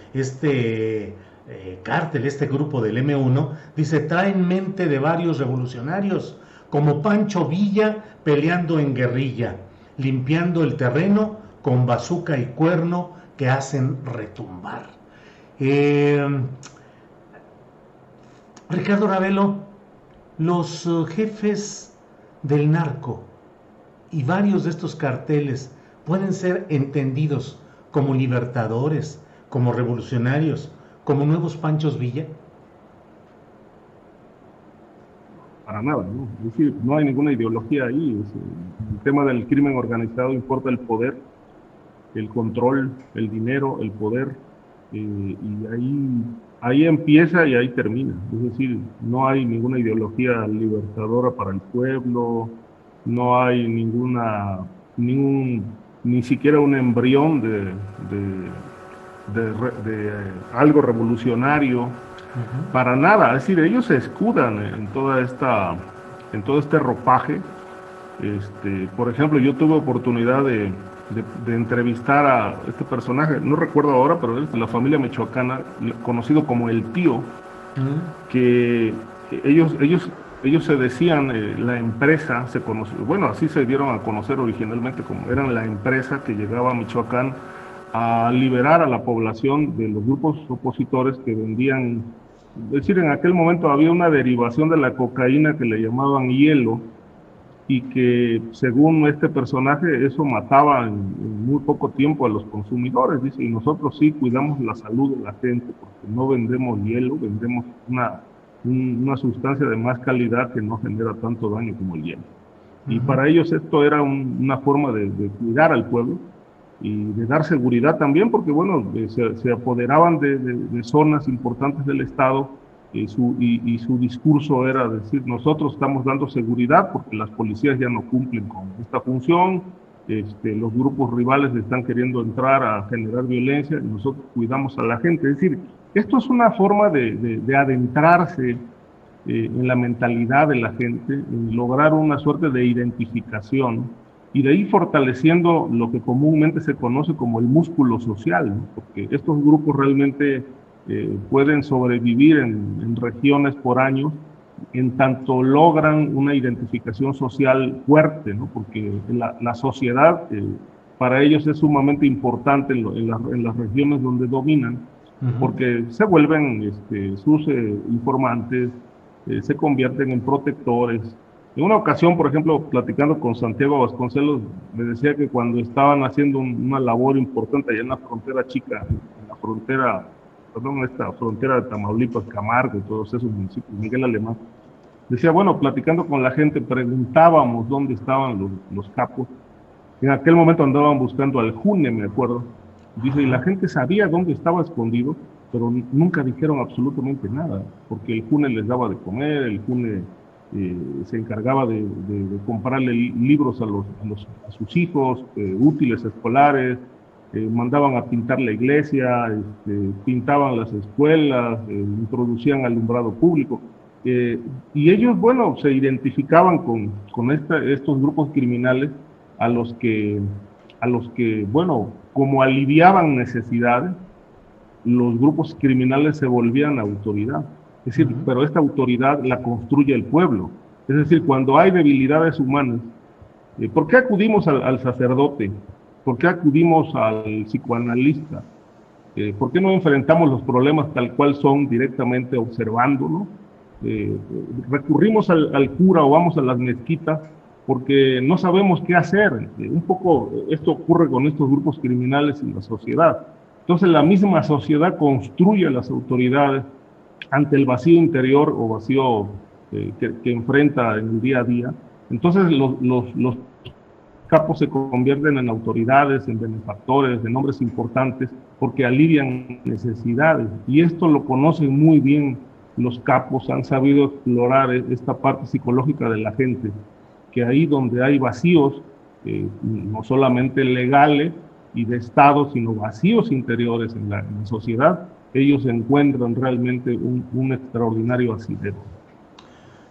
cártel, este grupo del M1, dice: traen mente de varios revolucionarios, como Pancho Villa peleando en guerrilla, limpiando el terreno con bazuca y cuerno que hacen retumbar. Ricardo Ravelo, los jefes del narco y varios de estos carteles pueden ser entendidos como libertadores, como revolucionarios, como nuevos Panchos Villa. Para nada, ¿no? Es decir, no hay ninguna ideología ahí. El tema del crimen organizado importa el poder, el control, el dinero, el poder, y ahí empieza y ahí termina. Es decir, no hay ninguna ideología libertadora para el pueblo, no hay ni siquiera un embrión de algo revolucionario. Para nada. Es decir, ellos se escudan en todo este ropaje. Por ejemplo, yo tuve oportunidad de entrevistar a este personaje, no recuerdo ahora, pero es de la familia michoacana, conocido como el tío, que ellos se decían, la empresa se conoció, bueno, así se dieron a conocer originalmente, como eran la empresa que llegaba a Michoacán a liberar a la población de los grupos opositores que vendían. Es decir, en aquel momento había una derivación de la cocaína que le llamaban hielo, y que según este personaje eso mataba en muy poco tiempo a los consumidores, dice, y nosotros sí cuidamos la salud de la gente porque no vendemos hielo, vendemos una sustancia de más calidad que no genera tanto daño como el hielo. Y para ellos esto era una forma de cuidar al pueblo y de dar seguridad también, porque bueno, se apoderaban de zonas importantes del Estado, y su discurso era decir: nosotros estamos dando seguridad porque las policías ya no cumplen con esta función, los grupos rivales están queriendo entrar a generar violencia y nosotros cuidamos a la gente. Es decir, esto es una forma de adentrarse en la mentalidad de la gente, en lograr una suerte de identificación y de ir fortaleciendo lo que comúnmente se conoce como el músculo social, ¿no? Porque estos grupos realmente pueden sobrevivir en regiones por años en tanto logran una identificación social fuerte, ¿no? Porque la sociedad para ellos es sumamente importante en las regiones donde dominan, porque se vuelven sus informantes, se convierten en protectores. En una ocasión, por ejemplo, platicando con Santiago Vasconcelos, me decía que cuando estaban haciendo una labor importante allá en la frontera chica, en la frontera, esta frontera de Tamaulipas, Camargo y todos esos municipios, Miguel Alemán, decía, bueno, platicando con la gente, preguntábamos dónde estaban los capos. En aquel momento andaban buscando al June, me acuerdo. Dice, y la gente sabía dónde estaba escondido, pero nunca dijeron absolutamente nada, porque el June les daba de comer, el June se encargaba de comprarle libros a sus hijos, útiles escolares, mandaban a pintar la iglesia, pintaban las escuelas, introducían alumbrado público. Y ellos, bueno, se identificaban con estos grupos criminales a los que, bueno, como aliviaban necesidades, los grupos criminales se volvían autoridad. Es decir, pero esta autoridad la construye el pueblo. Es decir, cuando hay debilidades humanas, ¿por qué acudimos al sacerdote? ¿Por qué acudimos al psicoanalista? ¿Por qué no enfrentamos los problemas tal cual son directamente observándolo? Recurrimos al cura o vamos a las mezquitas porque no sabemos qué hacer. Un poco esto ocurre con estos grupos criminales en la sociedad. Entonces la misma sociedad construye a las autoridades ante el vacío interior o vacío que enfrenta en el día a día. Entonces los capos se convierten en autoridades, en benefactores, en hombres importantes, porque alivian necesidades. Y esto lo conocen muy bien los capos, han sabido explorar esta parte psicológica de la gente, que ahí donde hay vacíos, no solamente legales y de Estado, sino vacíos interiores en la sociedad, ellos encuentran realmente un extraordinario asidero.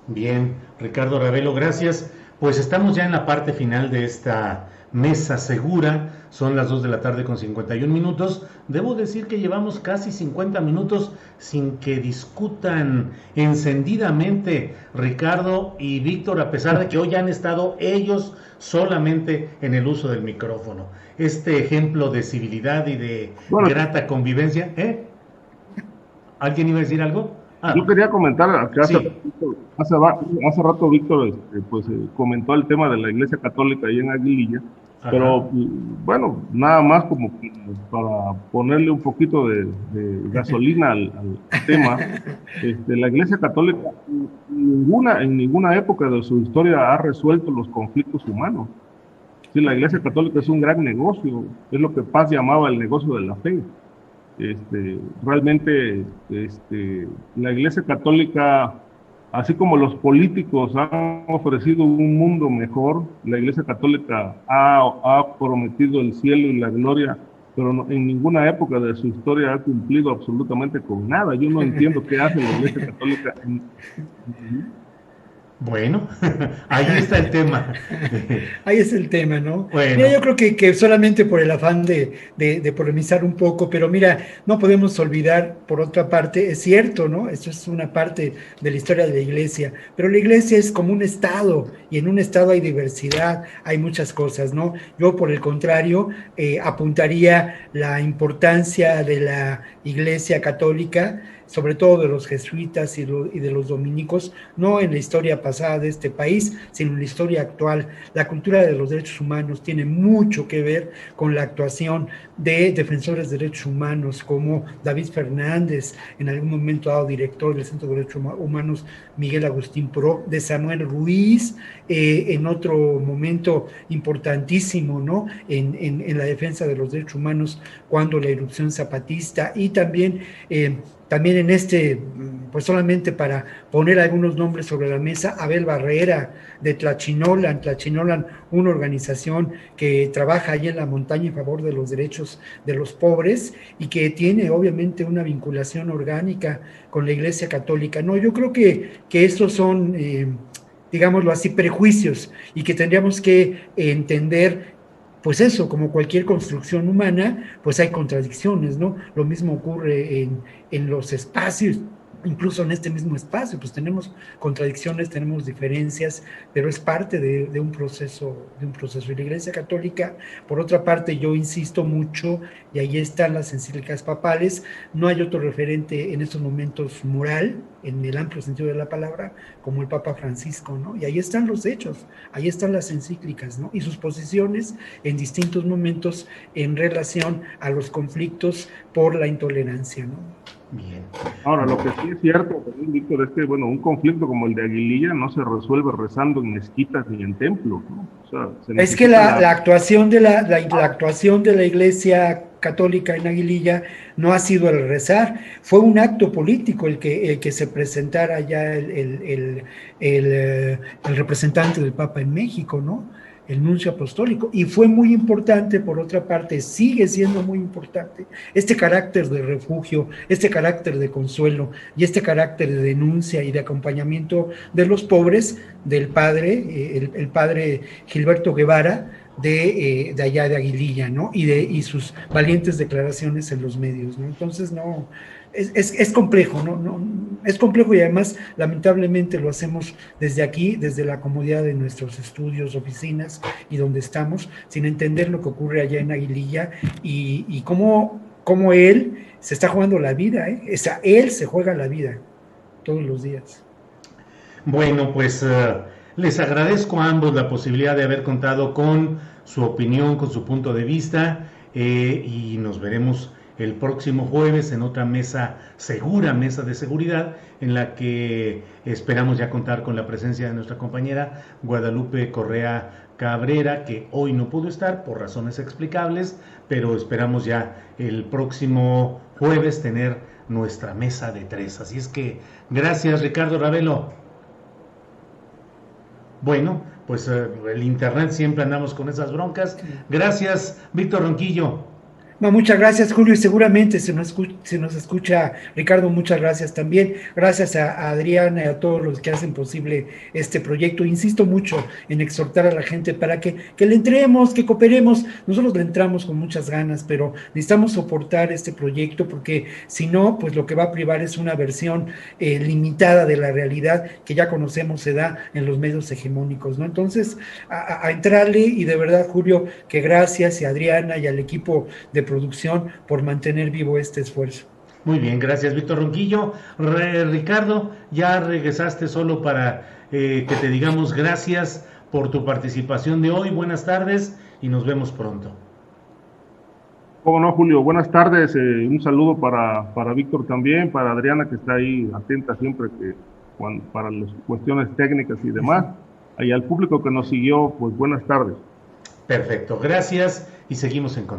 Bien, Ricardo Ravelo, gracias. Pues estamos ya en la parte final de esta mesa segura, son las 2 de la tarde con 51 minutos. Debo decir que llevamos casi 50 minutos sin que discutan encendidamente Ricardo y Víctor, a pesar de que hoy han estado ellos solamente en el uso del micrófono. Este ejemplo de civilidad y de grata convivencia, ¿Alguien iba a decir algo? Yo quería comentar que hace rato Víctor comentó el tema de la Iglesia Católica ahí en Aguililla. Ajá. Pero bueno, nada más como para ponerle un poquito de gasolina al tema, la Iglesia Católica en ninguna época de su historia ha resuelto los conflictos humanos. Sí, la Iglesia Católica es un gran negocio, es lo que Paz llamaba el negocio de la fe. Realmente la Iglesia Católica, así como los políticos han ofrecido un mundo mejor, la Iglesia Católica ha prometido el cielo y la gloria, pero en ninguna época de su historia ha cumplido absolutamente con nada. Yo no entiendo qué hace la Iglesia Católica. Bueno, ahí está el tema. Ahí es el tema, ¿no? Bueno. Mira, yo creo que solamente por el afán de polemizar un poco, pero mira, no podemos olvidar, por otra parte, es cierto, ¿no? Esto es una parte de la historia de la Iglesia, pero la Iglesia es como un Estado, y en un Estado hay diversidad, hay muchas cosas, ¿no? Yo, por el contrario, apuntaría la importancia de la Iglesia Católica, sobre todo de los jesuitas y de los dominicos, no en la historia pasada de este país, sino en la historia actual. La cultura de los derechos humanos tiene mucho que ver con la actuación de defensores de derechos humanos, como David Fernández, en algún momento dado director del Centro de Derechos Humanos, Miguel Agustín Pro, de Samuel Ruiz, en otro momento importantísimo, ¿no? En la defensa de los derechos humanos, cuando la irrupción zapatista, y también en pues solamente para poner algunos nombres sobre la mesa, Abel Barrera de Tlachinolan, una organización que trabaja allí en la montaña en favor de los derechos de los pobres y que tiene obviamente una vinculación orgánica con la Iglesia Católica. No, yo creo que estos son, digámoslo así, prejuicios, y que tendríamos que entender, pues eso, como cualquier construcción humana, pues hay contradicciones, ¿no? Lo mismo ocurre en los espacios, incluso en este mismo espacio, pues tenemos contradicciones, tenemos diferencias, pero es parte de un proceso. Y la Iglesia Católica, por otra parte, yo insisto mucho, y ahí están las encíclicas papales, no hay otro referente en estos momentos moral, en el amplio sentido de la palabra, como el Papa Francisco, ¿no? Y ahí están los hechos, ahí están las encíclicas, ¿no? Y sus posiciones en distintos momentos en relación a los conflictos por la intolerancia, ¿no? Bien. Ahora, lo que sí es cierto, Víctor, es que, bueno, un conflicto como el de Aguililla no se resuelve rezando en mezquitas ni en templos, ¿no? O sea, es que la actuación de la actuación de la Iglesia Católica en Aguililla no ha sido el rezar, fue un acto político el que se presentara ya el representante del Papa en México, ¿no? El nuncio apostólico, y fue muy importante, por otra parte, sigue siendo muy importante, este carácter de refugio, este carácter de consuelo, y este carácter de denuncia y de acompañamiento de los pobres, del padre, el padre Gilberto Guevara, de allá de Aguililla, ¿no? Y sus valientes declaraciones en los medios, ¿no? Entonces, no, es complejo, ¿no? Es complejo, y además, lamentablemente, lo hacemos desde aquí, desde la comodidad de nuestros estudios, oficinas y donde estamos, sin entender lo que ocurre allá en Aguililla y cómo él se está jugando la vida, ¿eh? O sea, él se juega la vida todos los días. Bueno, pues les agradezco a ambos la posibilidad de haber contado con su opinión, con su punto de vista, y nos veremos el próximo jueves en otra mesa segura, mesa de seguridad, en la que esperamos ya contar con la presencia de nuestra compañera Guadalupe Correa Cabrera, que hoy no pudo estar por razones explicables, pero esperamos ya el próximo jueves tener nuestra mesa de 3. Así es que gracias, Ricardo Ravelo. Bueno, pues el internet siempre andamos con esas broncas. Gracias, Víctor Ronquillo. No, muchas gracias, Julio, y seguramente se nos escucha, Ricardo, muchas gracias también. Gracias a Adriana y a todos los que hacen posible este proyecto. Insisto mucho en exhortar a la gente para que le entremos, que cooperemos. Nosotros le entramos con muchas ganas, pero necesitamos soportar este proyecto porque si no, pues lo que va a privar es una versión limitada de la realidad que ya conocemos se da en los medios hegemónicos, ¿no? Entonces, a entrarle, y de verdad, Julio, que gracias, y a Adriana y al equipo de producción por mantener vivo este esfuerzo. Muy bien, gracias, Víctor Ronquillo. Ricardo, ya regresaste solo para que te digamos gracias por tu participación de hoy. Buenas tardes y nos vemos pronto. ¿Cómo no, Julio? Buenas tardes. Un saludo para Víctor también, para Adriana, que está ahí atenta siempre para las cuestiones técnicas y demás. Y al público que nos siguió, pues buenas tardes. Perfecto, gracias y seguimos en contacto.